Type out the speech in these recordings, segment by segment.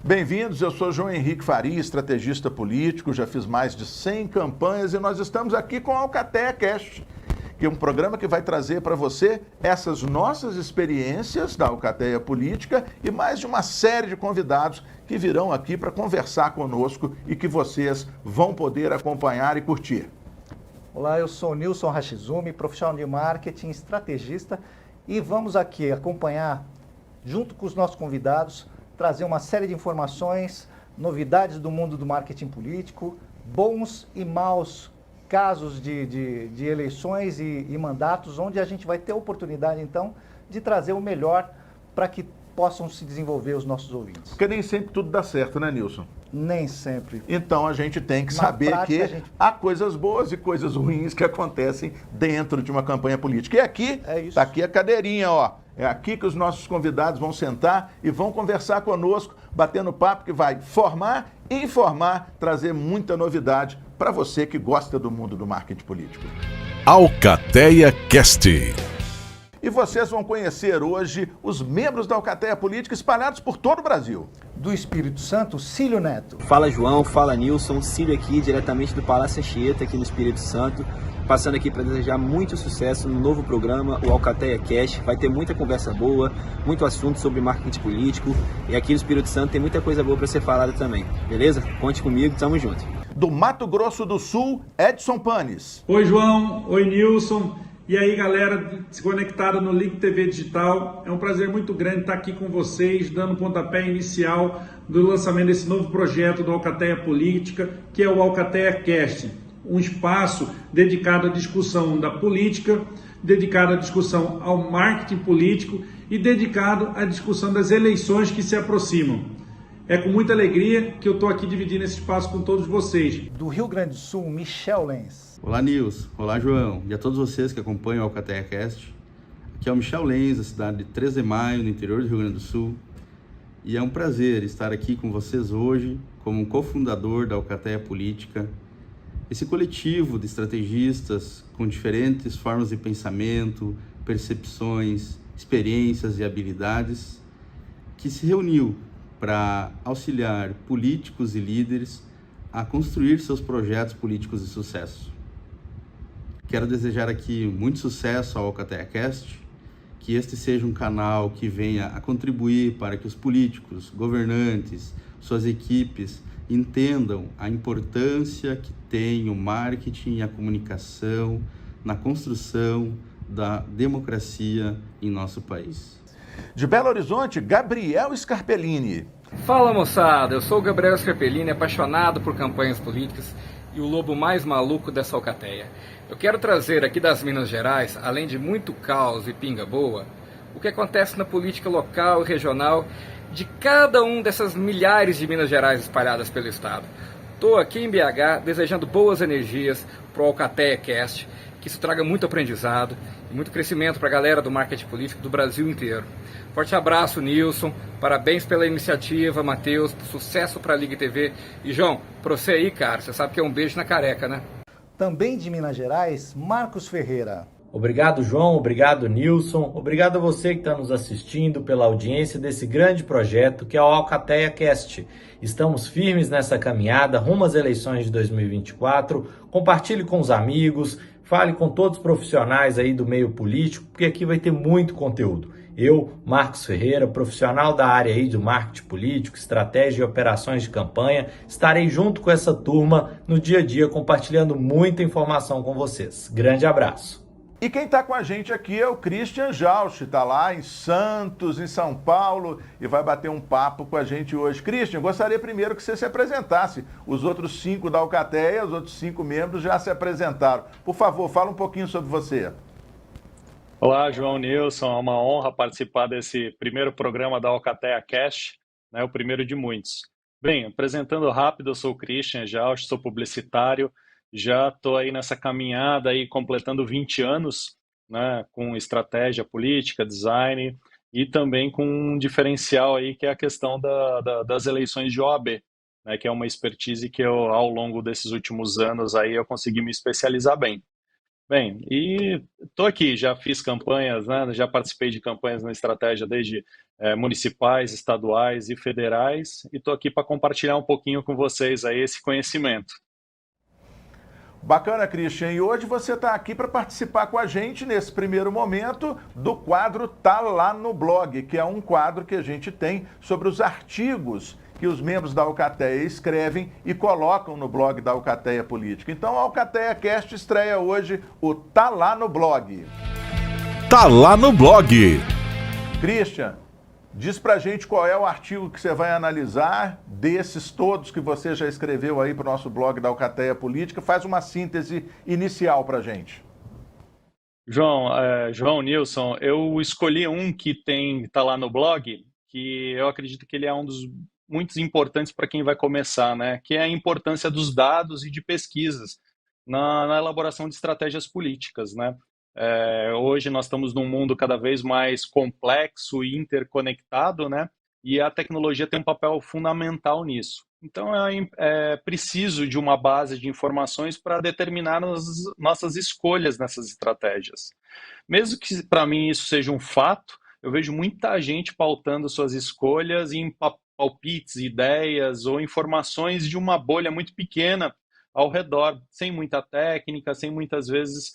Bem-vindos, eu sou João Henrique Faria, estrategista político, já fiz mais de 100 campanhas e nós estamos aqui com a Alcateia Cast, que é um programa que vai trazer para você essas nossas experiências da Alcateia Política e mais de uma série de convidados que virão aqui para conversar conosco e que vocês vão poder acompanhar e curtir. Olá, eu sou Nilson Hashizumi, profissional de marketing, estrategista, e vamos aqui acompanhar, junto com os nossos convidados, trazer uma série de informações, novidades do mundo do marketing político, bons e maus casos de eleições e mandatos, onde a gente vai ter a oportunidade, então, de trazer o melhor para que possam se desenvolver os nossos ouvintes. Porque nem sempre tudo dá certo, né, Nilson? Nem sempre. Então a gente tem que saber que há coisas boas e coisas ruins que acontecem dentro de uma campanha política. E aqui, está aqui a cadeirinha, ó. É aqui que os nossos convidados vão sentar e vão conversar conosco, batendo papo que vai formar, informar, trazer muita novidade para você que gosta do mundo do marketing político. Alcateia Cast. E vocês vão conhecer hoje os membros da Alcateia Política espalhados por todo o Brasil. Do Espírito Santo, Cílio Neto. Fala João, fala Nilson, Cílio aqui diretamente do Palácio Anchieta, aqui no Espírito Santo. Passando aqui para desejar muito sucesso no novo programa, o Alcateia Cast. Vai ter muita conversa boa, muito assunto sobre marketing político. E aqui no Espírito Santo tem muita coisa boa para ser falada também. Beleza? Conte comigo, tamo junto. Do Mato Grosso do Sul, Edson Panes. Oi João, oi Nilson. E aí galera, se conectaram no Link TV Digital. É um prazer muito grande estar aqui com vocês, dando o pontapé inicial do lançamento desse novo projeto do Alcateia Política, que é o Alcateia Cast. Um espaço dedicado à discussão da política, dedicado à discussão ao marketing político e dedicado à discussão das eleições que se aproximam. É com muita alegria que eu estou aqui dividindo esse espaço com todos vocês. Do Rio Grande do Sul, Michel Lenz. Olá Nilson, olá João e a todos vocês que acompanham o Alcateia Cast. Aqui é o Michel Lenz, da cidade de 3 de Maio, no interior do Rio Grande do Sul. E é um prazer estar aqui com vocês hoje como um cofundador da Alcateia Política. Esse coletivo de estrategistas com diferentes formas de pensamento, percepções, experiências e habilidades que se reuniu para auxiliar políticos e líderes a construir seus projetos políticos de sucesso. Quero desejar aqui muito sucesso ao Alcateia Cast, que este seja um canal que venha a contribuir para que os políticos, governantes, suas equipes entendam a importância que tem o marketing e a comunicação na construção da democracia em nosso país. De Belo Horizonte, Gabriel Scarpellini. Fala moçada, eu sou o Gabriel Scarpellini, apaixonado por campanhas políticas e o lobo mais maluco dessa alcateia. Eu quero trazer aqui das Minas Gerais, além de muito caos e pinga boa, o que acontece na política local e regional de cada um dessas milhares de Minas Gerais espalhadas pelo estado. Estou aqui em BH desejando boas energias para o Alcateia Cast, que isso traga muito aprendizado e muito crescimento para a galera do marketing político do Brasil inteiro. Forte abraço, Nilson, parabéns pela iniciativa, Matheus, sucesso para a Liga TV. E João, para você aí, cara, você sabe que é um beijo na careca, né? Também de Minas Gerais, Marcos Ferreira. Obrigado, João. Obrigado, Nilson. Obrigado a você que está nos assistindo pela audiência desse grande projeto que é o Alcateia Cast. Estamos firmes nessa caminhada rumo às eleições de 2024. Compartilhe com os amigos, fale com todos os profissionais aí do meio político, porque aqui vai ter muito conteúdo. Eu, Marcos Ferreira, profissional da área aí do marketing político, estratégia e operações de campanha, estarei junto com essa turma no dia a dia compartilhando muita informação com vocês. Grande abraço. E quem está com a gente aqui é o Christian Jauch, está lá em Santos, em São Paulo, e vai bater um papo com a gente hoje. Christian, gostaria primeiro que você se apresentasse. Os outros 5 da Alcateia, os outros 5 membros já se apresentaram. Por favor, fala um pouquinho sobre você. Olá, João, Nilson, é uma honra participar desse primeiro programa da Alcateia Cast, né, o primeiro de muitos. Bem, apresentando rápido, eu sou o Christian Jauch, sou publicitário, já estou aí nessa caminhada aí completando 20 anos, né, com estratégia política, design e também com um diferencial aí que é a questão das eleições de OAB, né, que é uma expertise que eu, ao longo desses últimos anos aí eu consegui me especializar bem. Bem, e estou aqui, já fiz campanhas, né, já participei de campanhas na estratégia desde municipais, estaduais e federais, e estou aqui para compartilhar um pouquinho com vocês aí esse conhecimento. Bacana, Christian. E hoje você está aqui para participar com a gente nesse primeiro momento do quadro Tá Lá no Blog, que é um quadro que a gente tem sobre os artigos que os membros da Alcateia escrevem e colocam no blog da Alcateia Política. Então, a Alcateia Cast estreia hoje o Tá Lá no Blog. Tá Lá no Blog. Christian, diz pra gente qual é o artigo que você vai analisar desses todos que você já escreveu aí para o nosso blog da Alcateia Política. Faz uma síntese inicial pra gente. João Nilson, eu escolhi um que tá lá no blog, que eu acredito que ele é um dos muitos importantes para quem vai começar, né? Que é a importância dos dados e de pesquisas na elaboração de estratégias políticas, né? Hoje nós estamos num mundo cada vez mais complexo e interconectado, né? E a tecnologia tem um papel fundamental nisso. Então é preciso de uma base de informações para determinar as nossas escolhas nessas estratégias. Mesmo que para mim isso seja um fato, eu vejo muita gente pautando suas escolhas em palpites, ideias ou informações de uma bolha muito pequena ao redor, sem muita técnica, sem muitas vezes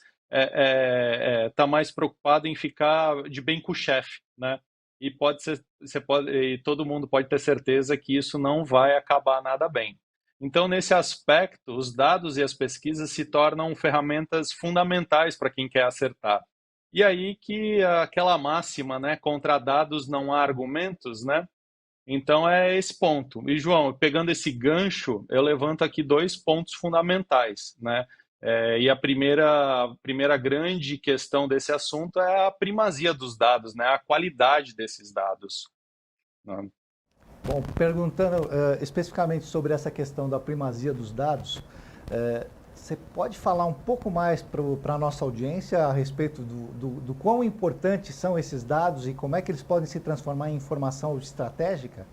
tá mais preocupado em ficar de bem com o chefe, né? E todo mundo pode ter certeza que isso não vai acabar nada bem. Então, nesse aspecto, os dados e as pesquisas se tornam ferramentas fundamentais para quem quer acertar. E aí que aquela máxima, né, contra dados não há argumentos, né? Então é esse ponto. E João, pegando esse gancho, eu levanto aqui 2 pontos fundamentais, né? E a primeira grande questão desse assunto é a primazia dos dados, né? A qualidade desses dados. Né? Bom, perguntando especificamente sobre essa questão da primazia dos dados, você pode falar um pouco mais para a nossa audiência a respeito do quão importantes são esses dados e como é que eles podem se transformar em informação estratégica?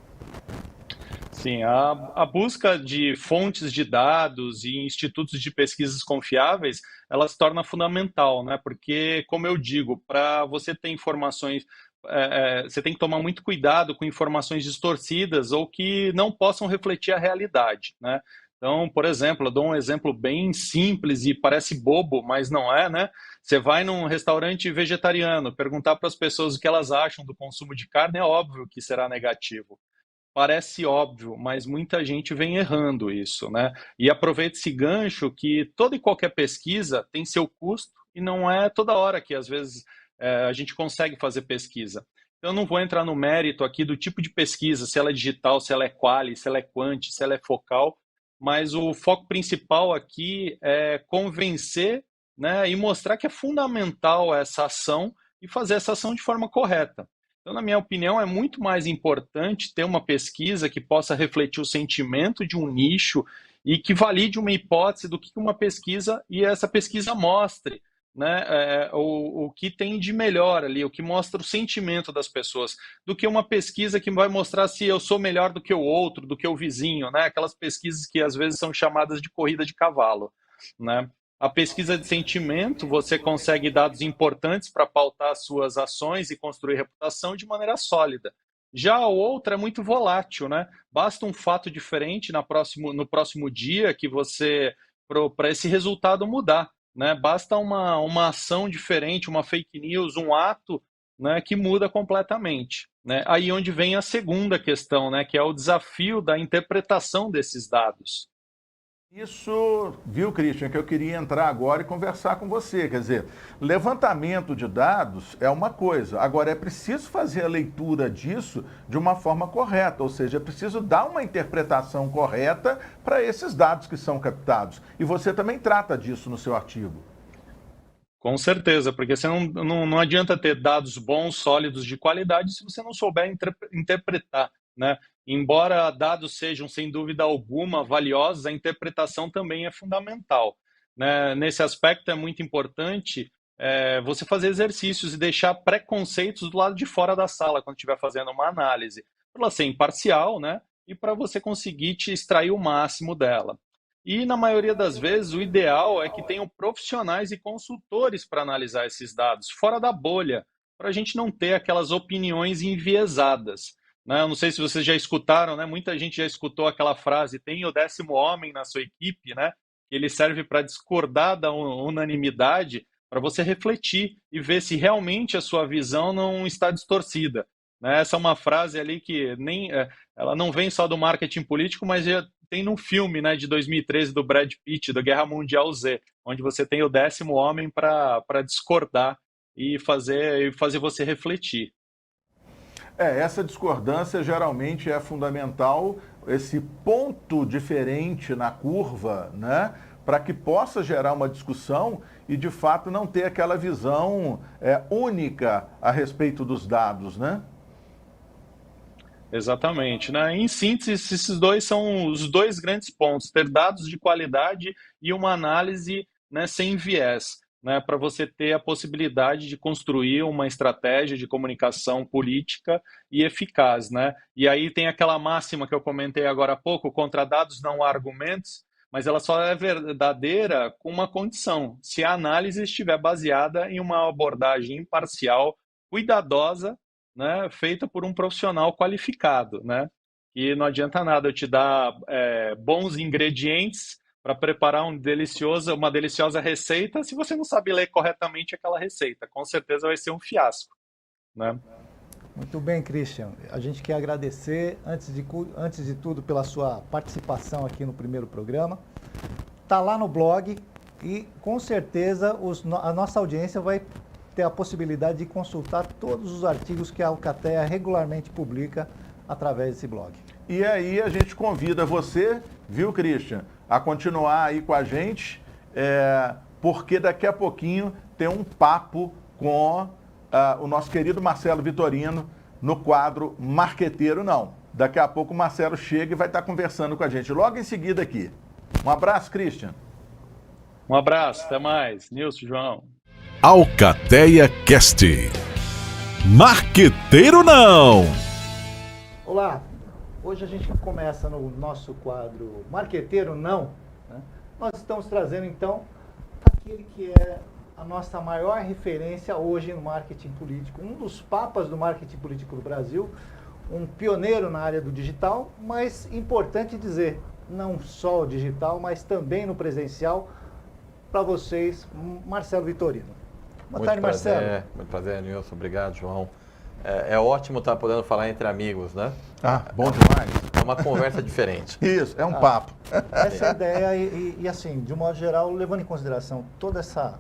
Sim, a busca de fontes de dados e institutos de pesquisas confiáveis, ela se torna fundamental, né? Porque, como eu digo, para você ter informações, você tem que tomar muito cuidado com informações distorcidas ou que não possam refletir a realidade, né? Então, por exemplo, eu dou um exemplo bem simples e parece bobo, mas não é, né? Você vai num restaurante vegetariano, perguntar para as pessoas o que elas acham do consumo de carne, é óbvio que será negativo. Parece óbvio, mas muita gente vem errando isso, né? E aproveita esse gancho que toda e qualquer pesquisa tem seu custo e não é toda hora que, às vezes, a gente consegue fazer pesquisa. Eu não vou entrar no mérito aqui do tipo de pesquisa, se ela é digital, se ela é quali, se ela é quanti, se ela é focal, mas o foco principal aqui é convencer, né, e mostrar que é fundamental essa ação e fazer essa ação de forma correta. Então, na minha opinião, é muito mais importante ter uma pesquisa que possa refletir o sentimento de um nicho e que valide uma hipótese do que uma pesquisa e essa pesquisa mostre, né, o que tem de melhor ali, o que mostra o sentimento das pessoas, do que uma pesquisa que vai mostrar se eu sou melhor do que o outro, do que o vizinho, né? Aquelas pesquisas que às vezes são chamadas de corrida de cavalo, né? A pesquisa de sentimento, você consegue dados importantes para pautar suas ações e construir reputação de maneira sólida. Já a outra é muito volátil, né? Basta um fato diferente no próximo dia que para esse resultado mudar. Né? Basta uma ação diferente, uma fake news, um ato, né, que muda completamente. Né? Aí onde vem a segunda questão, né, que é o desafio da interpretação desses dados. Isso, viu, Christian, que eu queria entrar agora e conversar com você. Quer dizer, levantamento de dados é uma coisa, agora é preciso fazer a leitura disso de uma forma correta, ou seja, é preciso dar uma interpretação correta para esses dados que são captados. E você também trata disso no seu artigo. Com certeza, porque você não adianta ter dados bons, sólidos, de qualidade, se você não souber interpretar, né? Embora dados sejam, sem dúvida alguma, valiosos, a interpretação também é fundamental. Né? Nesse aspecto é muito importante você fazer exercícios e deixar preconceitos do lado de fora da sala quando estiver fazendo uma análise, para ela ser imparcial, né? E para você conseguir te extrair o máximo dela. E, na maioria das vezes, o ideal é que tenham profissionais e consultores para analisar esses dados, fora da bolha, para a gente não ter aquelas opiniões enviesadas. Né? Eu não sei se vocês já escutaram, né? Muita gente já escutou aquela frase, tem o 10º homem na sua equipe, né? Que ele serve para discordar da unanimidade, para você refletir e ver se realmente a sua visão não está distorcida. Né? Essa é uma frase ali que ela não vem só do marketing político, mas já tem num filme, né, de 2013 do Brad Pitt, do Guerra Mundial Z, onde você tem o 10º homem para discordar e fazer você refletir. Essa discordância geralmente é fundamental, esse ponto diferente na curva, né? Para que possa gerar uma discussão e, de fato, não ter aquela visão única a respeito dos dados, né? Exatamente. Né? Em síntese, esses dois são os dois grandes pontos, ter dados de qualidade e uma análise, né, sem viés, né, para você ter a possibilidade de construir uma estratégia de comunicação política e eficaz. Né? E aí tem aquela máxima que eu comentei agora há pouco, contra dados não há argumentos, mas ela só é verdadeira com uma condição, se a análise estiver baseada em uma abordagem imparcial, cuidadosa, né, feita por um profissional qualificado, né? E não adianta nada eu te dar bons ingredientes para preparar uma deliciosa receita se você não sabe ler corretamente aquela receita. Com certeza vai ser um fiasco, né? Muito bem, Christian. A gente quer agradecer, antes de tudo, pela sua participação aqui no primeiro programa. Está lá no blog e, com certeza, a nossa audiência vai ter a possibilidade de consultar todos os artigos que a Alcatea regularmente publica através desse blog. E aí a gente convida você, viu, Christian, a continuar aí com a gente, porque daqui a pouquinho tem um papo com o nosso querido Marcelo Vitorino no quadro Marqueteiro Não. Daqui a pouco o Marcelo chega e vai estar conversando com a gente logo em seguida aqui. Um abraço, Christian. Um abraço, até mais. Nilson, João. Alcatea Cast. Marqueteiro Não! Olá, hoje a gente começa no nosso quadro Marqueteiro Não, né? Nós estamos trazendo então aquele que é a nossa maior referência hoje no marketing político, um dos papas do marketing político do Brasil, um pioneiro na área do digital, mas importante dizer, não só o digital, mas também no presencial, para vocês, Marcelo Vitorino. Boa tarde, Marcelo. Muito prazer, Nilson. Obrigado, João. É ótimo estar podendo falar entre amigos, né? Bom demais. É uma conversa diferente. Isso, é um papo. Essa é a ideia e assim, de um modo geral, levando em consideração toda essa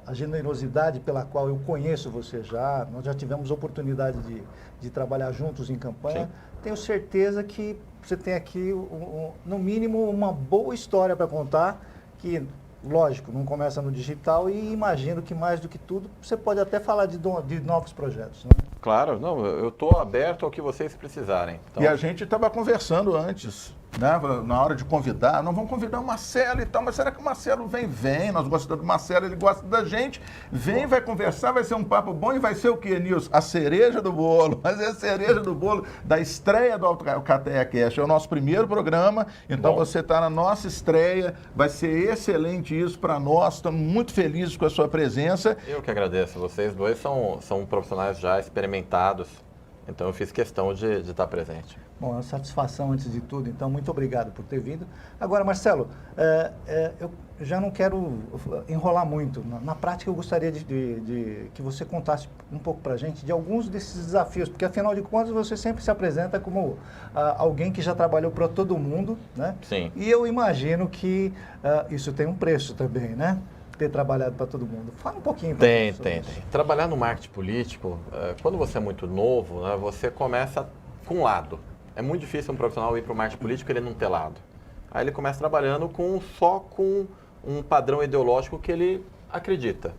a generosidade pela qual eu conheço você já, nós já tivemos oportunidade de trabalhar juntos em campanha, tenho certeza que você tem aqui, no mínimo, uma boa história para contar, que, lógico, não começa no digital e imagino que, mais do que tudo, você pode até falar de novos projetos, né? Claro, não, eu estou aberto ao que vocês precisarem. Então... E a gente estava conversando antes, né, na hora de convidar, não vamos convidar o Marcelo e tal, mas será que o Marcelo vem, nós gostamos do Marcelo, ele gosta da gente, vai conversar, vai ser um papo bom e vai ser o quê, Nilson? A cereja do bolo, mas é a cereja do bolo da estreia do Alcatea Cast, é o nosso primeiro programa, então você está na nossa estreia, vai ser excelente isso para nós, estamos muito felizes com a sua presença. Eu que agradeço, vocês dois são profissionais já experimentados, então eu fiz questão de estar presente. Bom, é uma satisfação antes de tudo, então muito obrigado por ter vindo. Agora, Marcelo, eu já não quero enrolar muito. Na prática, eu gostaria de que você contasse um pouco para a gente de alguns desses desafios, porque afinal de contas você sempre se apresenta como alguém que já trabalhou para todo mundo, né? Sim. E eu imagino que isso tem um preço também, né? Ter trabalhado para todo mundo. Fala um pouquinho para Tem. Trabalhar no marketing político, quando você é muito novo, né, você começa com um lado. É muito difícil um profissional ir para o marketing político e ele não ter lado. Aí ele começa trabalhando só com um padrão ideológico que ele acredita.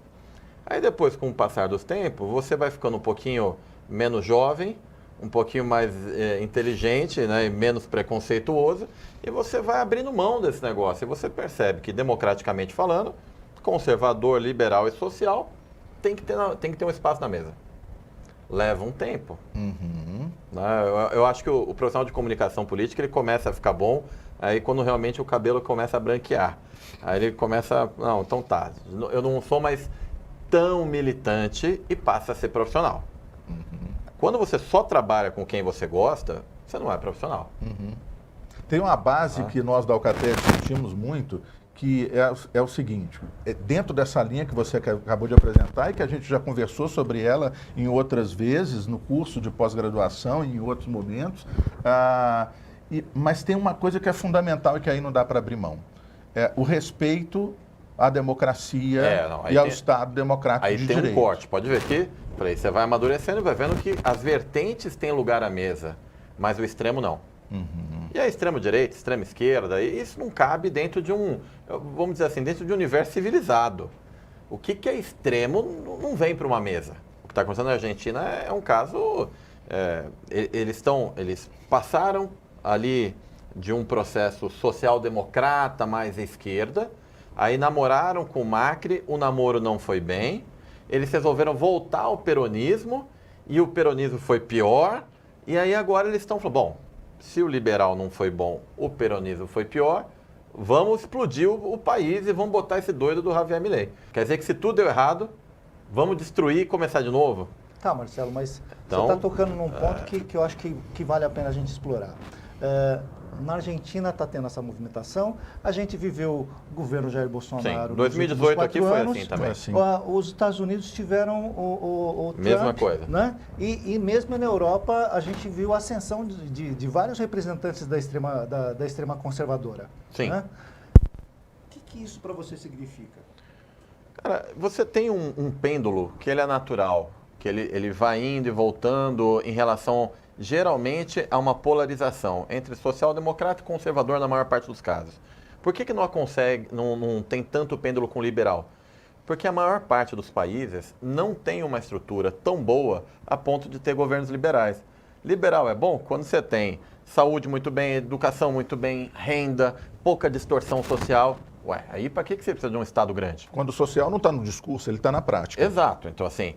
Aí depois, com o passar dos tempos, você vai ficando um pouquinho menos jovem, um pouquinho mais inteligente, né, e menos preconceituoso, e você vai abrindo mão desse negócio. E você percebe que, democraticamente falando, conservador, liberal e social tem que ter um espaço na mesa. Leva um tempo. Uhum. Eu acho que o profissional de comunicação política ele começa a ficar bom Aí quando realmente o cabelo começa a branquear, aí ele começa, não, então tá, eu não sou mais tão militante e passa a ser profissional. Quando você só trabalha com quem você gosta, você não é profissional. Tem uma base que nós da Alcatel discutimos muito, que é o seguinte, dentro dessa linha que você acabou de apresentar e que a gente já conversou sobre ela em outras vezes, no curso de pós-graduação e em outros momentos, mas tem uma coisa que é fundamental e que aí não dá para abrir mão. O respeito à democracia e ao Estado democrático de direito. Aí tem um corte, pode ver que você vai amadurecendo e vai vendo que as vertentes têm lugar à mesa, mas o extremo não. E a extrema-direita, extrema-esquerda, isso não cabe dentro de vamos dizer assim, dentro de um universo civilizado. O que é extremo não vem para uma mesa. O que está acontecendo na Argentina é um caso... Eles passaram ali de um processo social-democrata mais à esquerda, aí namoraram com o Macri, o namoro não foi bem, eles resolveram voltar ao peronismo, e o peronismo foi pior, e aí agora eles estão falando, bom, se o liberal não foi bom, o peronismo foi pior, vamos explodir o país e vamos botar esse doido do Javier Milei. Quer dizer que se tudo deu errado, vamos destruir e começar de novo? Tá, Marcelo, mas você está tocando num ponto que eu acho que vale a pena a gente explorar. Na Argentina está tendo essa movimentação, a gente viveu o governo Jair Bolsonaro. Sim, 2018 aqui foi assim também. Os Estados Unidos tiveram o Trump, mesma coisa. Né? E mesmo na Europa a gente viu a ascensão de vários representantes da extrema conservadora. Sim. Né? O que isso para você significa? Cara, você tem um pêndulo que ele é natural, que ele vai indo e voltando em relação... Geralmente há uma polarização entre social-democrata e conservador na maior parte dos casos. Por que não tem tanto pêndulo com liberal? Porque a maior parte dos países não tem uma estrutura tão boa a ponto de ter governos liberais. Liberal é bom quando você tem saúde muito bem, educação muito bem, renda, pouca distorção social. Aí para que você precisa de um Estado grande? Quando o social não está no discurso, ele está na prática. Exato. Então, assim,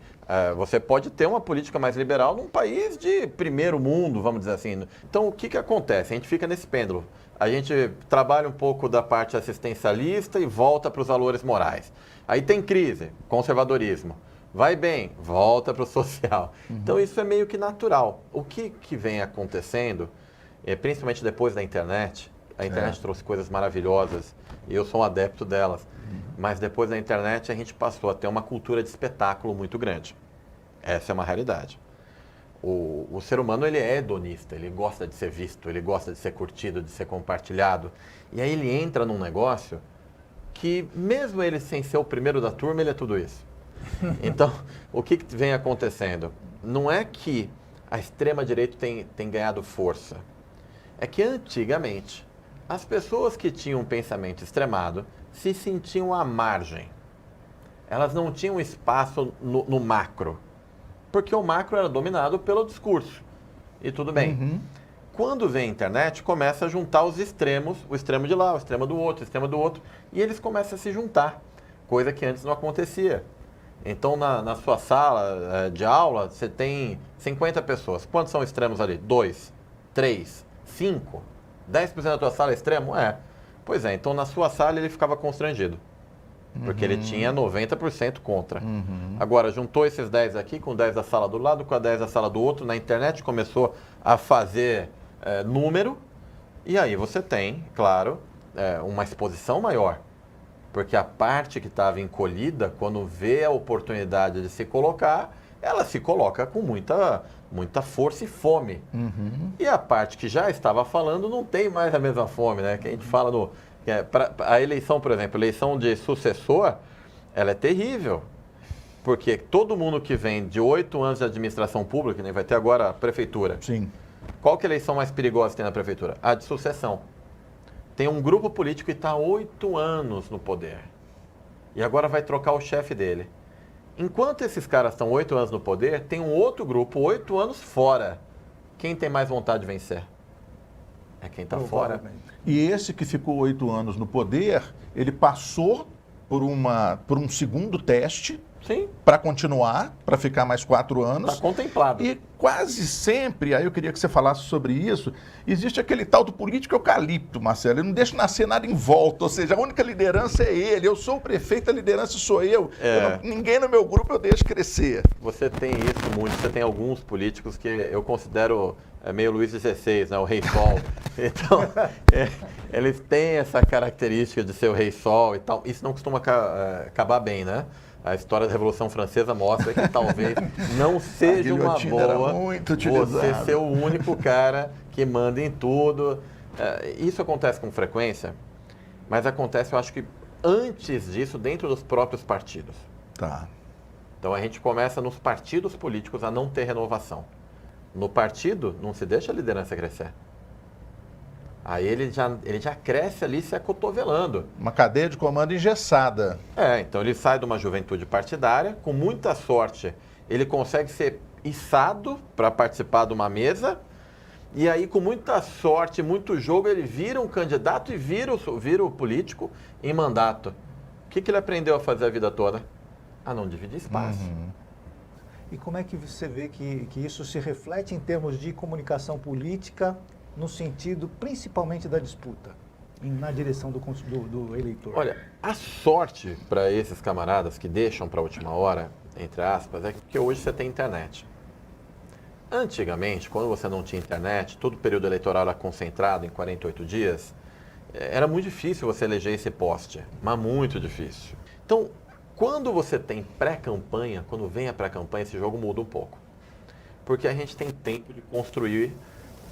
você pode ter uma política mais liberal num país de primeiro mundo, vamos dizer assim. Então, o que acontece? A gente fica nesse pêndulo. A gente trabalha um pouco da parte assistencialista e volta para os valores morais. Aí tem crise, conservadorismo. Vai bem, volta para o social. Então, isso é meio que natural. O que vem acontecendo, principalmente depois da internet, a internet trouxe coisas maravilhosas e eu sou um adepto delas. Mas depois da internet a gente passou a ter uma cultura de espetáculo muito grande. Essa é uma realidade. O ser humano ele é hedonista, ele gosta de ser visto, ele gosta de ser curtido, de ser compartilhado. E aí ele entra num negócio que mesmo ele sem ser o primeiro da turma, ele é tudo isso. Então, o que vem acontecendo? Não é que a extrema-direita tem ganhado força. É que antigamente as pessoas que tinham um pensamento extremado se sentiam à margem. Elas não tinham espaço no macro, porque o macro era dominado pelo discurso. E tudo bem. Quando vem a internet, começa a juntar os extremos, o extremo de lá, o extremo do outro, e eles começam a se juntar, coisa que antes não acontecia. Então, na sua sala de aula, você tem 50 pessoas. Quantos são extremos ali? 2, 3, 5? 10% da tua sala é extremo? Pois é, então na sua sala ele ficava constrangido. Porque ele tinha 90% contra. Agora, juntou esses 10 aqui com 10 da sala do lado, com 10 da sala do outro, na internet começou a fazer número, e aí você tem, claro, uma exposição maior. Porque a parte que estava encolhida, quando vê a oportunidade de se colocar, ela se coloca com muita força e fome. E a parte que já estava falando não tem mais a mesma fome, né? Que a gente fala a eleição, por exemplo, eleição de sucessor, ela é terrível. Porque todo mundo que vem de 8 anos de administração pública, né, vai ter agora a prefeitura. Sim. Qual que é a eleição mais perigosa que tem na prefeitura? A de sucessão. Tem um grupo político que está há 8 anos no poder. E agora vai trocar o chefe dele. Enquanto esses caras estão 8 anos no poder, tem um outro grupo 8 anos fora. Quem tem mais vontade de vencer? É quem está fora. E esse que ficou 8 anos no poder, ele passou por um segundo teste, Sim. Para continuar, para ficar mais 4 anos. Está contemplado. E quase sempre, aí eu queria que você falasse sobre isso, existe aquele tal do político eucalipto, Marcelo, ele não deixa nascer nada em volta, ou seja, a única liderança é ele, eu sou o prefeito, a liderança sou eu, ninguém no meu grupo eu deixo crescer. Você tem isso muito, você tem alguns políticos que eu considero meio Luís XVI, né, o Rei Sol. Então, eles têm essa característica de ser o Rei Sol e tal, isso não costuma acabar bem, né? A história da Revolução Francesa mostra que talvez não seja uma boa você ser o único cara que manda em tudo. Isso acontece com frequência, mas acontece, eu acho que antes disso, dentro dos próprios partidos. Tá. Então a gente começa nos partidos políticos a não ter renovação. No partido, não se deixa a liderança crescer. Aí ele já cresce ali se acotovelando. Uma cadeia de comando engessada. Então ele sai de uma juventude partidária, com muita sorte, ele consegue ser içado para participar de uma mesa, e aí com muita sorte, muito jogo, ele vira um candidato e vira o político em mandato. O que ele aprendeu a fazer a vida toda? A não dividir espaço. E como é que você vê que isso se reflete em termos de comunicação política, no sentido principalmente da disputa, na direção do eleitor? Olha, a sorte para esses camaradas que deixam para a última hora, entre aspas, é que hoje você tem internet. Antigamente, quando você não tinha internet, todo o período eleitoral era concentrado em 48 dias, era muito difícil você eleger esse poste, mas muito difícil. Então, quando você tem pré-campanha, quando vem a pré-campanha, esse jogo muda um pouco. Porque a gente tem tempo de construir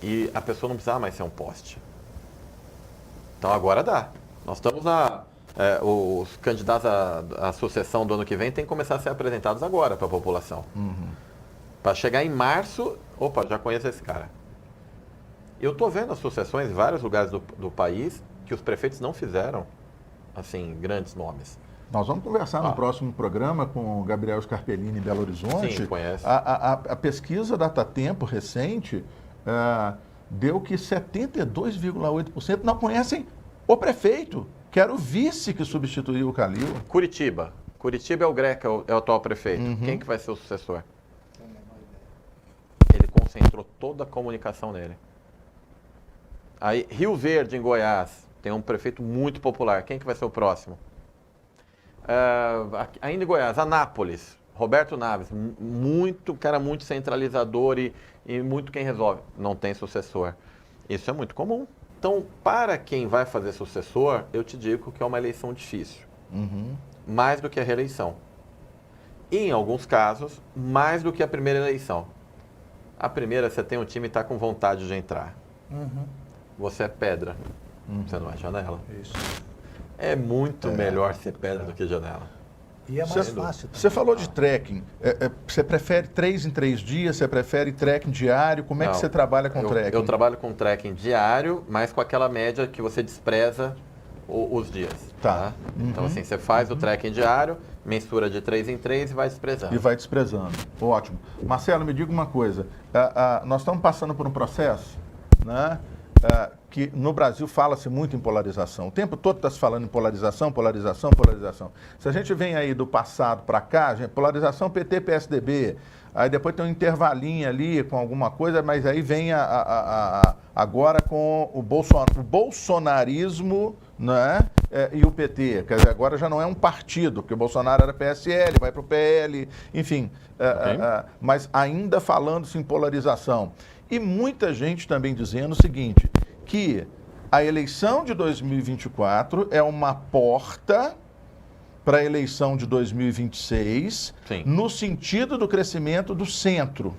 e a pessoa não precisa mais ser um poste. Então agora dá. Nós estamos os candidatos à sucessão do ano que vem têm que começar a ser apresentados agora para a população. Para chegar em março, já conheço esse cara. Eu estou vendo as sucessões em vários lugares do país que os prefeitos não fizeram, assim, grandes nomes. Nós vamos conversar no próximo programa com o Gabriel Scarpellini em Belo Horizonte. Sim, conhece. A pesquisa Datatempo recente deu que 72,8% não conhecem o prefeito, que era o vice que substituiu o Calil. Curitiba é o Greca, é o atual prefeito. Quem que vai ser o sucessor? Ele concentrou toda a comunicação nele. Aí, Rio Verde, em Goiás, tem um prefeito muito popular. Quem que vai ser o próximo? Ainda em Goiás, Anápolis, Roberto Naves, cara muito centralizador e muito quem resolve. Não tem sucessor. Isso é muito comum. Então, para quem vai fazer sucessor, eu te digo que é uma eleição difícil. Mais do que a reeleição. E, em alguns casos, mais do que a primeira eleição. A primeira, você tem um time e está com vontade de entrar. Você é pedra. Você não é janela. Isso. É muito melhor ser pedra do que janela. E é mais fácil. Você falou de trekking. Você prefere 3 em 3 dias? Você prefere trekking diário? Como é que você trabalha com trekking? Eu trabalho com trekking diário, mas com aquela média que você despreza os dias. Tá? Então, assim, você faz o trekking diário, mensura de 3 em 3 e vai desprezando. E vai desprezando. Ótimo. Marcelo, me diga uma coisa. Nós estamos passando por um processo, né? Que no Brasil fala-se muito em polarização. O tempo todo está se falando em polarização. Se a gente vem aí do passado para cá, polarização PT, PSDB, aí depois tem um intervalinho ali com alguma coisa, mas aí vem agora com o bolsonarismo, né? E o PT. Quer dizer, agora já não é um partido, porque o Bolsonaro era PSL, vai para o PL, enfim. Mas ainda falando-se em polarização. E muita gente também dizendo o seguinte, que a eleição de 2024 é uma porta para a eleição de 2026, no sentido do crescimento do centro.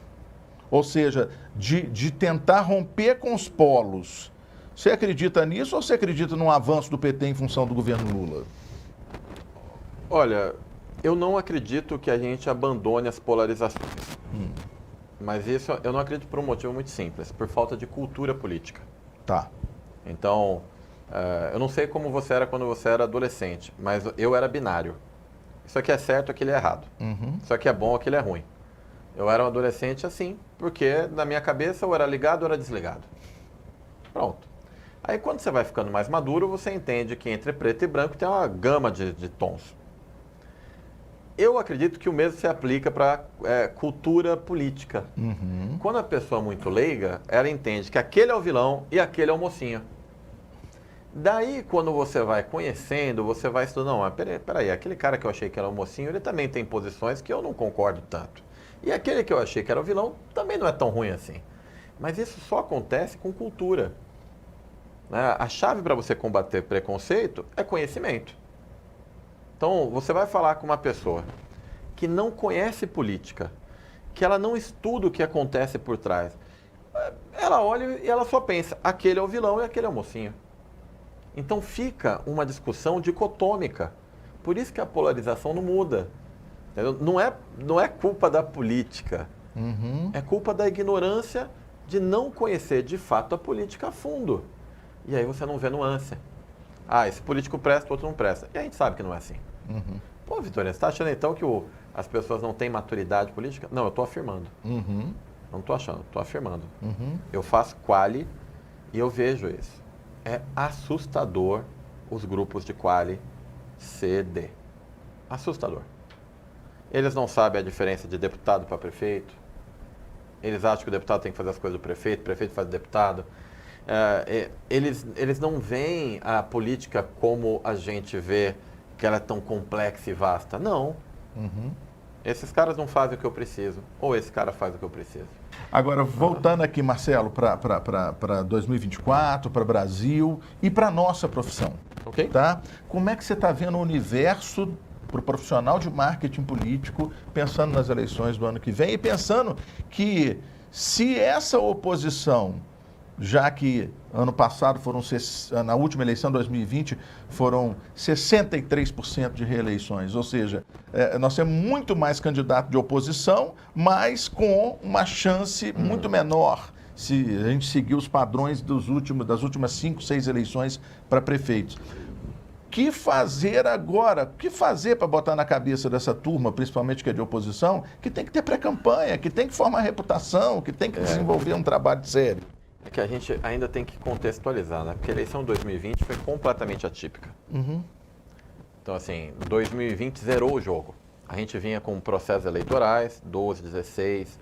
Ou seja, de tentar romper com os polos. Você acredita nisso ou você acredita num avanço do PT em função do governo Lula? Olha, eu não acredito que a gente abandone as polarizações. Mas isso eu não acredito por um motivo muito simples, por falta de cultura política. Tá. Então, eu não sei como você era quando você era adolescente, mas eu era binário. Isso aqui é certo, aquilo é errado. Isso aqui é bom, aquilo é ruim. Eu era um adolescente assim, porque na minha cabeça ou era ligado ou era desligado. Pronto. Aí quando você vai ficando mais maduro, você entende que entre preto e branco tem uma gama de tons. Eu acredito que o mesmo se aplica para cultura política. Uhum. Quando a pessoa é muito leiga, ela entende que aquele é o vilão e aquele é o mocinho. Daí, quando você vai conhecendo, você vai estudando, não, mas peraí, aquele cara que eu achei que era o mocinho, ele também tem posições que eu não concordo tanto. E aquele que eu achei que era o vilão também não é tão ruim assim. Mas isso só acontece com cultura. Né? A chave para você combater preconceito é conhecimento. Então, você vai falar com uma pessoa que não conhece política, que ela não estuda o que acontece por trás. Ela olha e ela só pensa, aquele é o vilão e aquele é o mocinho. Então fica uma discussão dicotômica. Por isso que a polarização não muda. Entendeu? Não é culpa da política. Uhum. É culpa da ignorância de não conhecer de fato a política a fundo. E aí você não vê nuance. Ah, esse político presta, o outro não presta. E a gente sabe que não é assim. Uhum. Pô, Vitória, você está achando então que as pessoas não têm maturidade política? Não, eu estou afirmando. Uhum. Não estou achando, estou afirmando. Uhum. Eu faço quali e eu vejo isso. É assustador os grupos de quali CD. Assustador. Eles não sabem a diferença de deputado para prefeito. Eles acham que o deputado tem que fazer as coisas do prefeito, o prefeito faz o deputado. Eles não veem a política como a gente vê, que ela é tão complexa e vasta. Não. Uhum. Esses caras não fazem o que eu preciso. Ou esse cara faz o que eu preciso. Agora, voltando aqui, Marcelo, para 2024, para o Brasil e para a nossa profissão. Ok? Tá? Como é que você está vendo o universo para o profissional de marketing político, pensando nas eleições do ano que vem e pensando que se essa oposição, já que ano passado na última eleição, 2020, foram 63% de reeleições, ou seja, nós temos muito mais candidato de oposição, mas com uma chance muito menor, se a gente seguir os padrões das últimas 5, 6 eleições para prefeitos. O que fazer agora? O que fazer para botar na cabeça dessa turma, principalmente que é de oposição, que tem que ter pré-campanha, que tem que formar reputação, que tem que desenvolver um trabalho sério? É que a gente ainda tem que contextualizar, né? Porque a eleição de 2020 foi completamente atípica. Uhum. Então, assim, 2020 zerou o jogo. A gente vinha com processos eleitorais, 12, 16,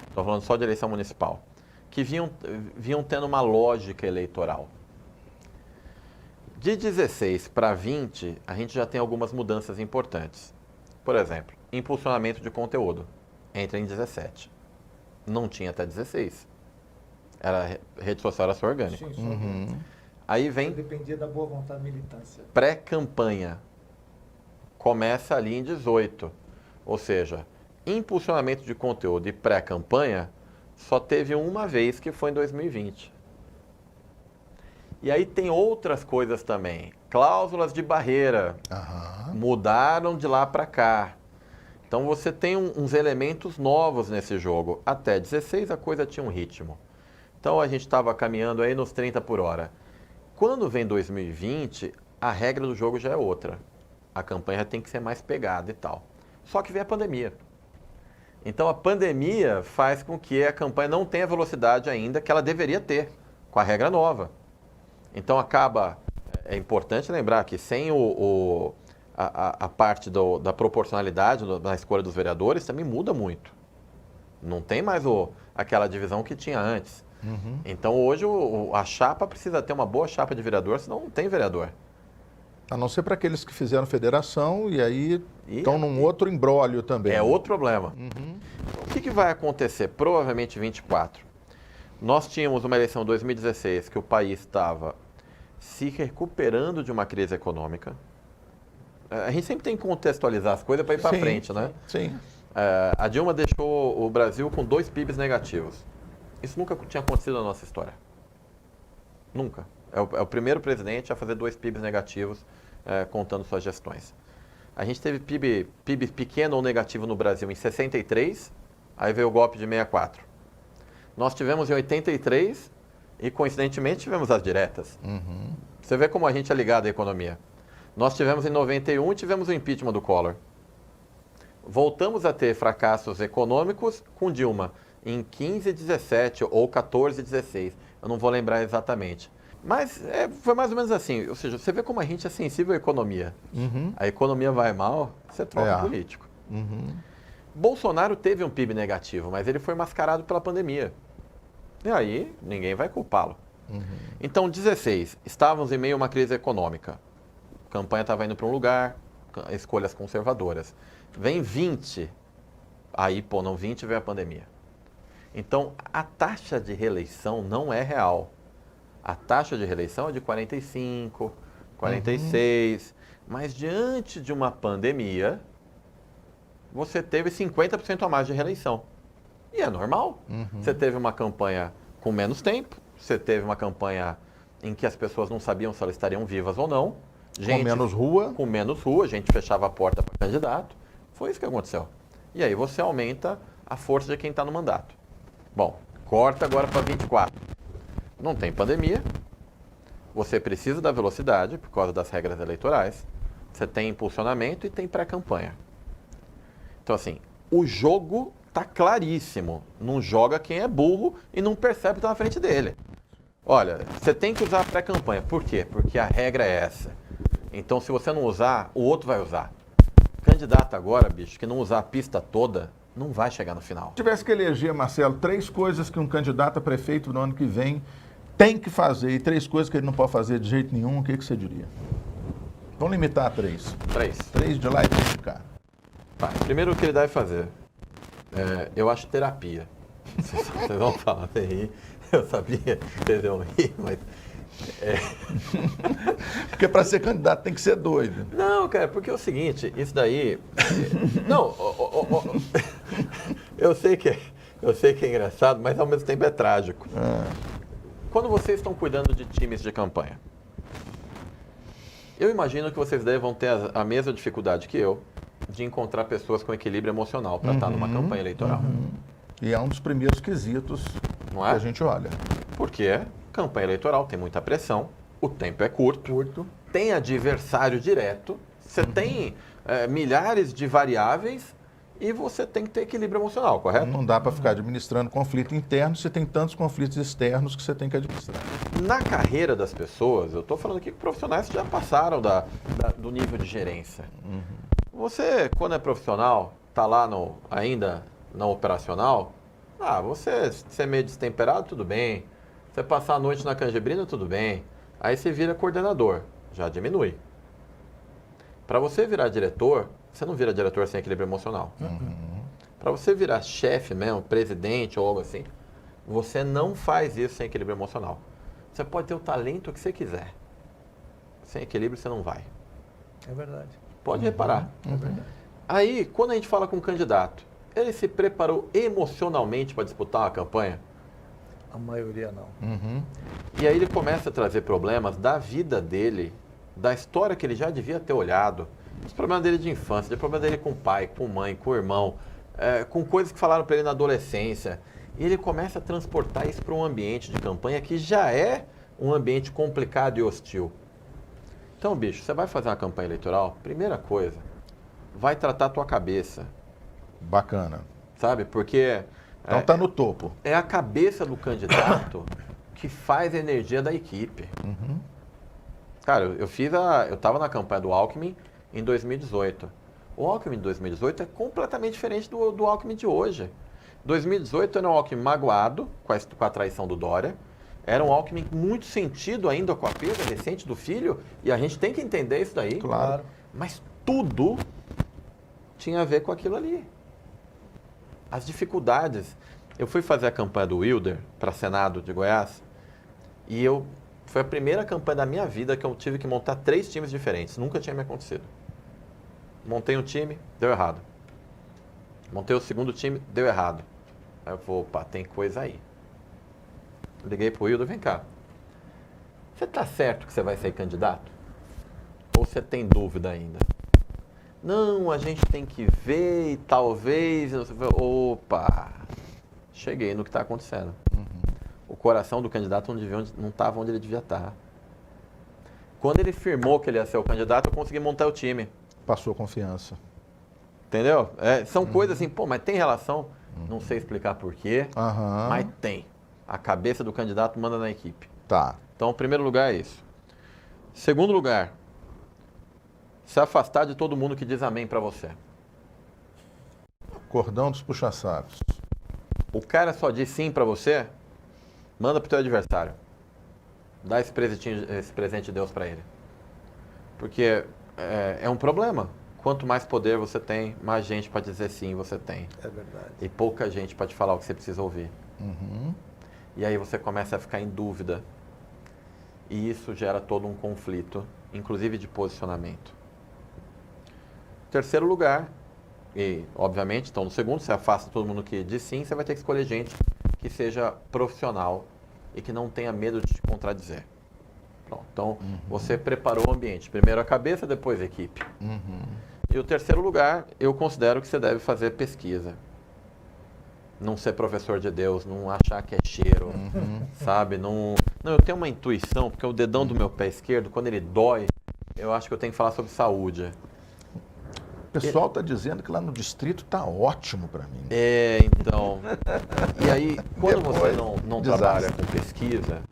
estou falando só de eleição municipal, que vinham tendo uma lógica eleitoral. De 16 para 20, a gente já tem algumas mudanças importantes. Por exemplo, impulsionamento de conteúdo. Entra em 17. Não tinha até 16. Rede social era só orgânica. Sim, Uhum. Aí vem dependia da boa vontade da militância. pré-campanha. Começa ali em 18. Ou seja, impulsionamento de conteúdo e pré-campanha só teve uma vez, que foi em 2020. E aí tem outras coisas também. Cláusulas de barreira. Aham. Mudaram de lá para cá. Então você tem uns elementos novos nesse jogo. Até 16 a coisa tinha um ritmo. Então a gente estava caminhando aí nos 30 por hora. Quando vem 2020, a regra do jogo já é outra. A campanha tem que ser mais pegada e tal. Só que vem a pandemia. Então a pandemia faz com que a campanha não tenha a velocidade ainda que ela deveria ter, com a regra nova. Então é importante lembrar que sem a parte da proporcionalidade na escolha dos vereadores também muda muito. Não tem mais aquela divisão que tinha antes. Uhum. Então hoje a chapa precisa ter uma boa chapa de vereador, senão não tem vereador. A não ser para aqueles que fizeram federação e aí estão num outro imbróglio também. É outro problema. Uhum. O que vai acontecer? Provavelmente 24. Nós tínhamos uma eleição em 2016 que o país estava se recuperando de uma crise econômica. A gente sempre tem que contextualizar as coisas para ir para frente, né? Sim. A Dilma deixou o Brasil com 2 PIBs negativos. Isso nunca tinha acontecido na nossa história. Nunca. É o primeiro presidente a fazer 2 PIBs negativos, contando suas gestões. A gente teve PIB pequeno ou negativo no Brasil em 63, aí veio o golpe de 64. Nós tivemos em 83 e, coincidentemente, tivemos as diretas. Uhum. Você vê como a gente é ligado à economia. Nós tivemos em 91 e tivemos o impeachment do Collor. Voltamos a ter fracassos econômicos com Dilma em 15 e 17 ou 14 e 16. Eu não vou lembrar exatamente. Mas foi mais ou menos assim. Ou seja, você vê como a gente é sensível à economia. Uhum. A economia vai mal, você troca o político. Bolsonaro teve um PIB negativo, mas ele foi mascarado pela pandemia. E aí, ninguém vai culpá-lo. Então, 16, estávamos em meio a uma crise econômica. A campanha estava indo para um lugar, escolhas conservadoras. Vem 20, aí, pô, não 20, veio a pandemia. Então, a taxa de reeleição não é real. A taxa de reeleição é de 45, 46, mas diante de uma pandemia, você teve 50% a mais de reeleição. E é normal. Você teve uma campanha com menos tempo, você teve uma campanha em que as pessoas não sabiam se elas estariam vivas ou não. Gente, com menos rua. Com menos rua, a gente fechava a porta para candidato. Foi isso que aconteceu. E aí você aumenta a força de quem está no mandato. Bom, corta agora para 24. Não tem pandemia, você precisa da velocidade por causa das regras eleitorais, você tem impulsionamento e tem pré-campanha. Então, assim, o jogo tá claríssimo. Não joga quem é burro e não percebe que está na frente dele. Olha, você tem que usar a pré-campanha. Por quê? Porque a regra é essa. Então, se você não usar, o outro vai usar. Candidato agora, bicho, que não usar a pista toda, não vai chegar no final. Se tivesse que eleger, Marcelo, 3 coisas que um candidato a prefeito no ano que vem tem que fazer e 3 coisas que ele não pode fazer de jeito nenhum, o que você diria? Vamos limitar a 3. 3 de lá e 3 de cá. Tá, primeiro o que ele deve fazer. Eu acho terapia. Vocês vão falar, você ri. Eu sabia que vocês iam rir, mas... Porque para ser candidato tem que ser doido. Não, cara, porque é o seguinte, isso daí... Não, eu sei que é engraçado, mas ao mesmo tempo é trágico. Quando vocês estão cuidando de times de campanha, eu imagino que vocês devam ter a mesma dificuldade que eu de encontrar pessoas com equilíbrio emocional para estar numa campanha eleitoral. E é um dos primeiros quesitos não é? Que a gente olha. Porque campanha eleitoral tem muita pressão, o tempo é curto, tem adversário direto, você tem milhares de variáveis e você tem que ter equilíbrio emocional, correto? Não dá para ficar administrando conflito interno, você tem tantos conflitos externos que você tem que administrar. Na carreira das pessoas, eu estou falando aqui com profissionais que já passaram do nível de gerência. Você, quando é profissional, está lá ainda na operacional, você ser meio destemperado, tudo bem. Você passar a noite na canjibrina, tudo bem. Aí você vira coordenador, já diminui. Para você virar diretor, você não vira diretor sem equilíbrio emocional. Para você virar chefe mesmo, presidente ou algo assim, você não faz isso sem equilíbrio emocional. Você pode ter o talento que você quiser. Sem equilíbrio você não vai. É verdade. Pode reparar. É verdade. Aí, quando a gente fala com um candidato, ele se preparou emocionalmente para disputar uma campanha? A maioria não. E aí ele começa a trazer problemas da vida dele, da história que ele já devia ter olhado, os problemas dele de infância, de problema dele com o pai, com mãe, com o irmão, com coisas que falaram para ele na adolescência. E ele começa a transportar isso para um ambiente de campanha que já é um ambiente complicado e hostil. Então, bicho, você vai fazer uma campanha eleitoral, primeira coisa, vai tratar a tua cabeça. Bacana. Sabe? Porque... Então tá no topo. É a cabeça do candidato que faz a energia da equipe. Cara, eu estava na campanha do Alckmin em 2018. O Alckmin de 2018 é completamente diferente do Alckmin de hoje. 2018 era um Alckmin magoado com a traição do Dória. Era um Alckmin muito sentido ainda com a perda recente do filho. E a gente tem que entender isso daí. Claro. Mas tudo tinha a ver com aquilo ali. As dificuldades. Eu fui fazer a campanha do Wilder para Senado de Goiás e foi a primeira campanha da minha vida que eu tive que montar 3 times diferentes. Nunca tinha me acontecido. Montei um time, deu errado. Montei o segundo time, deu errado. Aí eu falei, opa, tem coisa aí. Liguei pro Wilder, vem cá. Você tá certo que você vai ser candidato? Ou você tem dúvida ainda? Não, a gente tem que ver e talvez... Opa! Cheguei no que está acontecendo. O coração do candidato não estava onde ele devia estar. Quando ele firmou que ele ia ser o candidato, eu consegui montar o time. Passou confiança. Entendeu? São coisas assim, mas tem relação? Não sei explicar porquê, mas tem. A cabeça do candidato manda na equipe. Tá. Então, o primeiro lugar é isso. Segundo lugar... se afastar de todo mundo que diz amém para você. Cordão dos puxa-sacos. O cara só diz sim para você, manda pro teu adversário. Dá esse presente de Deus para ele. Porque é um problema. Quanto mais poder você tem, mais gente para dizer sim você tem. É verdade. E pouca gente para te falar o que você precisa ouvir. E aí você começa a ficar em dúvida. E isso gera todo um conflito, inclusive de posicionamento. Terceiro lugar, e obviamente, então no segundo você afasta todo mundo que diz sim, você vai ter que escolher gente que seja profissional e que não tenha medo de te contradizer. Pronto, então você preparou o ambiente. Primeiro a cabeça, depois a equipe. E o terceiro lugar, eu considero que você deve fazer pesquisa. Não ser professor de Deus, não achar que é cheiro, sabe? Não, eu tenho uma intuição, porque o dedão do meu pé esquerdo, quando ele dói, eu acho que eu tenho que falar sobre saúde. O pessoal está dizendo que lá no distrito está ótimo para mim. Então. E aí, quando você não trabalha com pesquisa,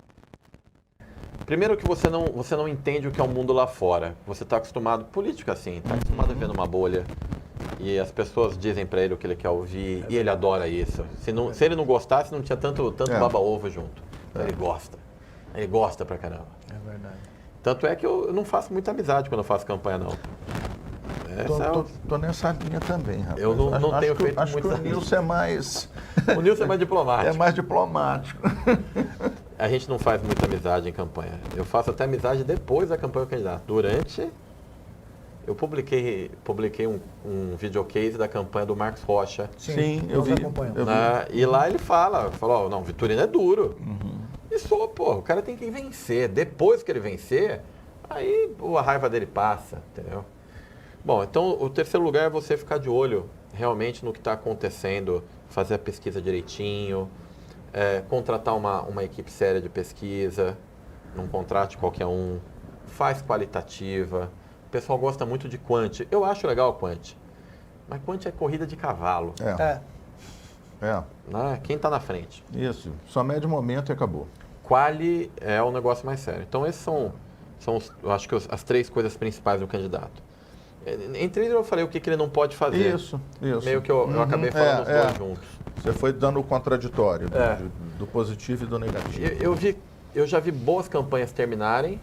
primeiro que você não entende o que é o mundo lá fora. Você está acostumado, política assim, está acostumado a ver numa bolha. E as pessoas dizem para ele o que ele quer ouvir e ele adora isso. Se ele não gostasse, não tinha tanto baba-ovo junto. Então ele gosta. Ele gosta pra caramba. É verdade. Tanto é que eu não faço muita amizade quando eu faço campanha, não. Tô nessa linha também, rapaz. Eu não tenho feito acho muito. Que o Nilson é mais... O Nilson é mais diplomático. É mais diplomático. A gente não faz muita amizade em campanha. Eu faço até amizade depois da campanha do candidato. Durante... Eu publiquei um videocase da campanha do Marcos Rocha. Sim, eu vi. E lá ele falou, não, Vitorino é duro. E o cara tem que vencer. Depois que ele vencer, aí a raiva dele passa, entendeu? Bom, então o terceiro lugar é você ficar de olho realmente no que está acontecendo, fazer a pesquisa direitinho, contratar uma equipe séria de pesquisa, não contrate qualquer um, faz qualitativa. O pessoal gosta muito de quant. Eu acho legal o quant. Mas quant é corrida de cavalo. Né? Quem está na frente? Isso. Só mede momento e acabou. Quali é o negócio mais sério. Então, esses são eu acho que as três coisas principais do candidato. Entre eles eu falei o que ele não pode fazer. Isso. Meio que eu acabei falando os dois juntos. Você foi dando o contraditório do positivo e do negativo. Eu já vi boas campanhas terminarem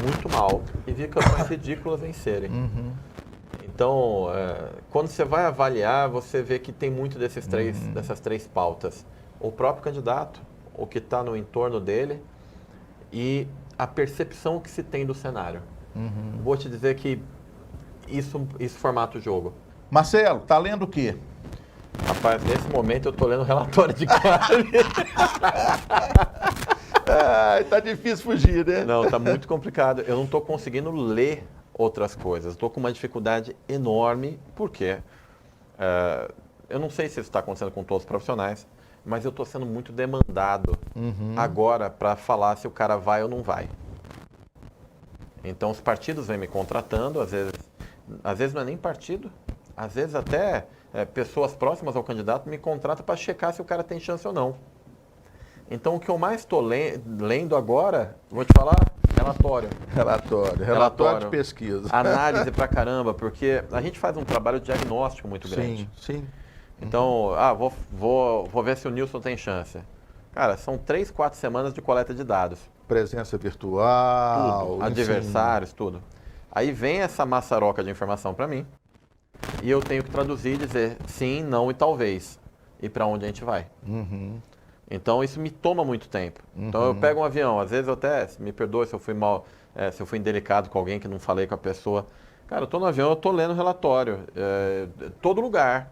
muito mal e vi campanhas ridículas vencerem. Então, quando você vai avaliar, você vê que tem muito dessas três pautas. O próprio candidato, o que está no entorno dele e a percepção que se tem do cenário. Vou te dizer que isso formata o jogo. Marcelo, tá lendo o quê? Rapaz, nesse momento eu tô lendo o relatório de carne. Tá difícil fugir, né? Não, tá muito complicado. Eu não tô conseguindo ler outras coisas. Estou com uma dificuldade enorme, porque eu não sei se isso está acontecendo com todos os profissionais, mas eu estou sendo muito demandado agora para falar se o cara vai ou não vai. Então os partidos vêm me contratando, às vezes não é nem partido, às vezes até pessoas próximas ao candidato me contratam para checar se o cara tem chance ou não. Então o que eu mais estou lendo agora, vou te falar, Relatório de pesquisa. Análise pra caramba, porque a gente faz um trabalho de diagnóstico muito grande. Sim. Então, vou ver se o Nilson tem chance. Cara, são 3, 4 semanas de coleta de dados. Presença virtual. Tudo, adversários, tudo. Aí vem essa maçaroca de informação para mim e eu tenho que traduzir e dizer sim, não e talvez. E para onde a gente vai. Então isso me toma muito tempo. Então eu pego um avião, às vezes eu até, me perdoe se eu fui mal, se eu fui indelicado com alguém que não falei com a pessoa. Cara, eu tô no avião, eu tô lendo relatório, todo lugar.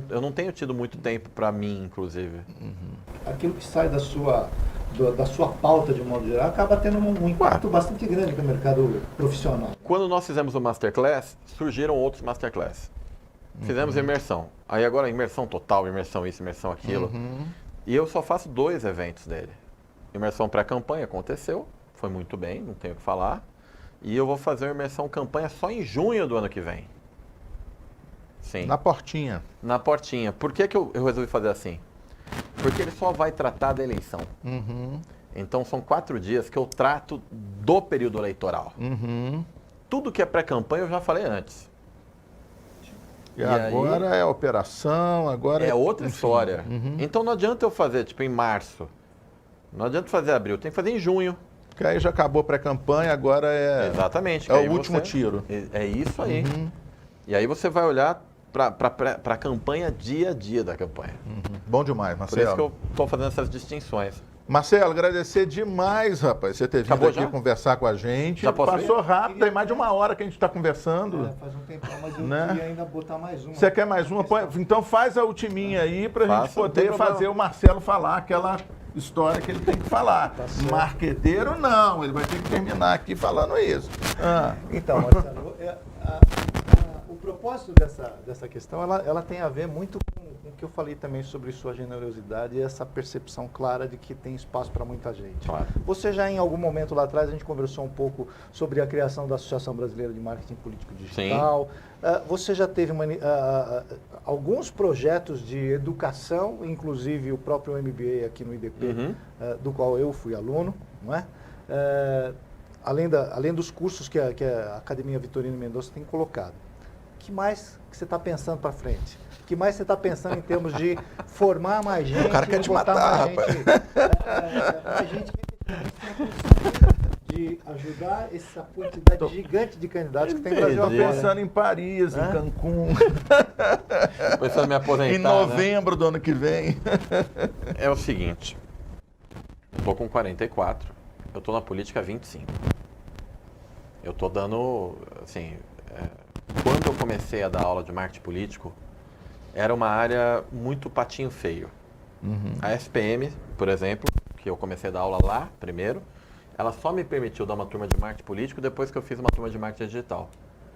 Eu não tenho tido muito tempo para mim, inclusive. Aquilo que sai da sua pauta, de modo geral, acaba tendo um impacto bastante grande no mercado profissional. Quando nós fizemos o Masterclass, surgiram outros Masterclass. Fizemos imersão. Aí agora imersão total, imersão isso, imersão aquilo. E eu só faço 2 eventos dele. Imersão pré-campanha aconteceu, foi muito bem, não tenho o que falar. E eu vou fazer uma imersão campanha só em junho do ano que vem. Sim. Na portinha. Na portinha. Por que eu resolvi fazer assim? Porque ele só vai tratar da eleição. Então são 4 dias que eu trato do período eleitoral. Tudo que é pré-campanha eu já falei antes. E agora aí, é operação, agora é outra história. Uhum. Então não adianta eu fazer, tipo, em março. Não adianta fazer abril, tem que fazer em junho. Que aí já acabou a pré-campanha, agora Exatamente. é o último tiro. É isso aí. Uhum. E aí você vai olhar para a campanha dia a dia da campanha. Uhum. Bom demais, Por Marcelo. isso que eu estou fazendo essas distinções. Marcelo, agradecer demais, rapaz, você ter vindo Acabou aqui já? conversar com a gente. Já posso Passou rápido, tem mais de uma hora que a gente está conversando. Faz um tempão, mas eu Né? queria ainda botar mais uma. Você quer mais uma? Então faz a ultiminha aí para a gente Faça, não tem poder problema. fazer o Marcelo falar aquela história que ele tem que falar. certo. Marqueteiro não, ele vai ter que terminar aqui falando isso. Então, Marcelo, o propósito dessa questão, ela tem a ver muito com o que eu falei também sobre sua generosidade e essa percepção clara de que tem espaço para muita gente. Claro. Você já em algum momento lá atrás, a gente conversou um pouco sobre a criação da Associação Brasileira de Marketing Político Digital. Você já teve alguns projetos de educação, inclusive o próprio MBA aqui no IDP, do qual eu fui aluno, não é? Além dos cursos que a Academia Vitorino Mendonça tem colocado. O que mais que você está pensando para frente? O que mais você está pensando em termos de formar mais gente? O cara quer te botar matar, mais rapaz. gente, mais gente de ajudar essa quantidade gigante de candidatos que tem no Brasil Estou agora. pensando em Paris, em Cancún, Pensando em me aposentar, em novembro do ano que vem. É o seguinte, eu tô com 44, eu tô na política há 25. Eu tô dando, assim, quando eu comecei a dar aula de marketing político, era uma área muito patinho feio. A SPM, por exemplo, que eu comecei a dar aula lá primeiro, ela só me permitiu dar uma turma de marketing político depois que eu fiz uma turma de marketing digital.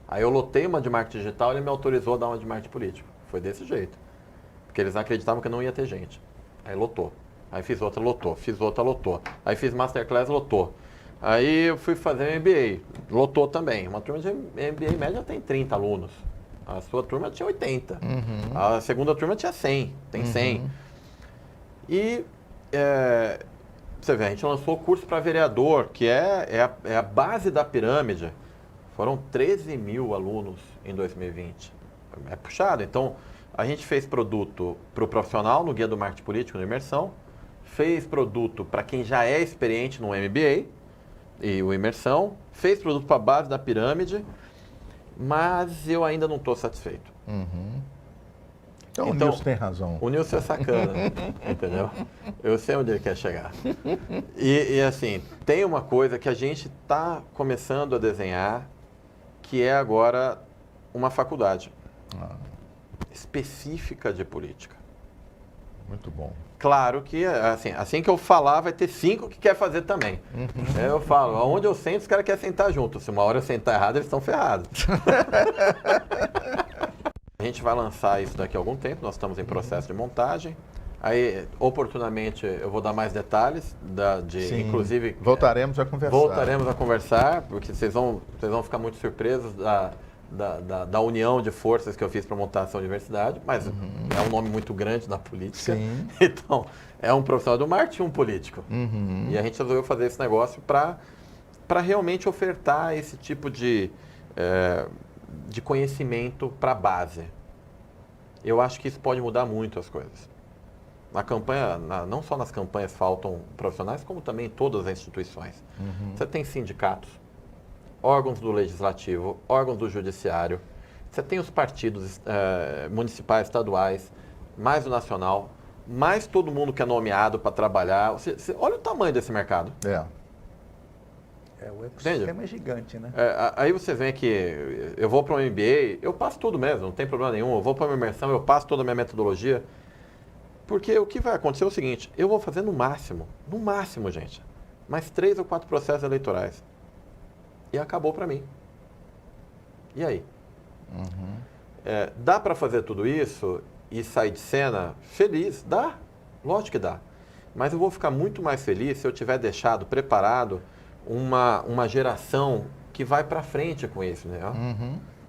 Aí eu lotei uma de marketing digital e ele me autorizou a dar uma de marketing político. Foi desse jeito. Porque eles acreditavam que não ia ter gente. Aí lotou. Aí fiz outra, lotou. Fiz outra, lotou. Aí fiz Masterclass, lotou. Aí eu fui fazer MBA. Lotou também. Uma turma de MBA média tem 30 alunos. A sua turma tinha 80. A segunda turma tinha 100. Tem 100. E você vê, a gente lançou o curso para vereador, que é a base da pirâmide. Foram 13 mil alunos em 2020. É puxado. Então, a gente fez produto para o profissional no Guia do Marketing Político, no Imersão. Fez produto para quem já é experiente no MBA e o Imersão. Fez produto para a base da pirâmide, mas eu ainda não estou satisfeito. Então o Nilson tem razão. O Nilson é sacana, entendeu? Eu sei onde ele quer chegar. E assim, tem uma coisa que a gente está começando a desenhar, que é agora uma faculdade específica de política. Muito bom. Claro que, assim que eu falar, vai ter 5 que quer fazer também. Eu falo, aonde eu sento, os caras querem sentar junto. Se uma hora eu sentar errado, eles estão ferrados. A gente vai lançar isso daqui a algum tempo, nós estamos em processo de montagem. Aí, oportunamente, eu vou dar mais detalhes, Sim. inclusive... Voltaremos a conversar. Voltaremos a conversar, porque vocês vão ficar muito surpresos da união de forças que eu fiz para montar essa universidade, mas é um nome muito grande na política. Sim. Então, é um profissional do marketing e um político. E a gente resolveu fazer esse negócio para realmente ofertar esse tipo de conhecimento para a base. Eu acho que isso pode mudar muito as coisas. Na campanha, não só nas campanhas faltam profissionais, como também em todas as instituições. Você tem sindicatos, órgãos do legislativo, órgãos do judiciário, você tem os partidos municipais, estaduais, mais o nacional, mais todo mundo que é nomeado para trabalhar. Olha o tamanho desse mercado. O ecossistema é gigante, né? Aí você vê que eu vou para um MBA, eu passo tudo mesmo, não tem problema nenhum. Eu vou para uma imersão, eu passo toda a minha metodologia. Porque o que vai acontecer é o seguinte, eu vou fazer no máximo, gente, mais 3 ou 4 processos eleitorais. E acabou para mim. E aí? Dá para fazer tudo isso e sair de cena feliz? Dá, lógico que dá. Mas eu vou ficar muito mais feliz se eu tiver deixado preparado uma geração que vai para frente com isso, né?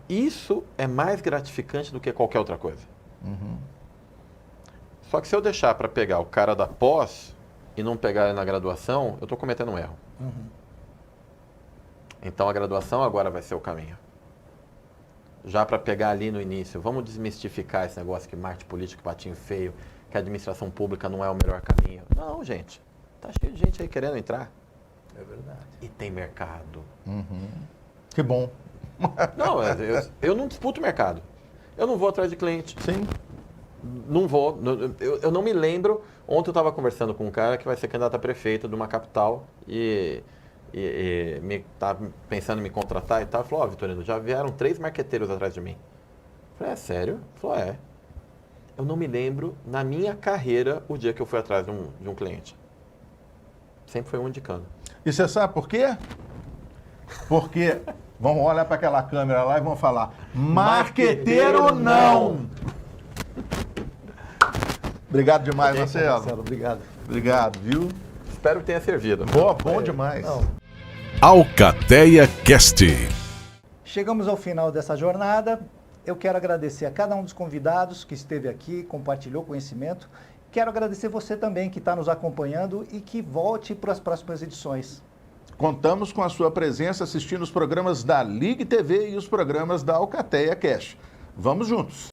Isso é mais gratificante do que qualquer outra coisa. Só que se eu deixar para pegar o cara da pós e não pegar ele na graduação, eu estou cometendo um erro. Então a graduação agora vai ser o caminho. já para pegar ali no início, vamos desmistificar esse negócio que marketing político, patinho feio, que a administração pública não é o melhor caminho. Não, gente. Tá cheio de gente aí querendo entrar. É verdade. E tem mercado. Que bom. Não, eu não disputo mercado. Eu não vou atrás de cliente. Sim. Não vou. Eu não me lembro. Ontem eu estava conversando com um cara que vai ser candidato a prefeito de uma capital e tá pensando em me contratar e tal. Falou, Vitorino, já vieram 3 marqueteiros atrás de mim. Eu falei, é sério? Ele falou, é. Eu não me lembro, na minha carreira, o dia que eu fui atrás de um cliente. Sempre foi um indicando. E você sabe por quê? Porque vão olhar para aquela câmera lá e vão falar, marqueteiro não! Obrigado demais, Marcelo. Obrigado. Obrigado, viu? Espero que tenha servido. Bom demais. Não. Alcateia Cast. Chegamos ao final dessa jornada. Eu quero agradecer a cada um dos convidados que esteve aqui, compartilhou conhecimento. Quero agradecer você também que está nos acompanhando e que volte para as próximas edições. Contamos com a sua presença assistindo os programas da Ligue TV e os programas da Alcateia Cash. Vamos juntos!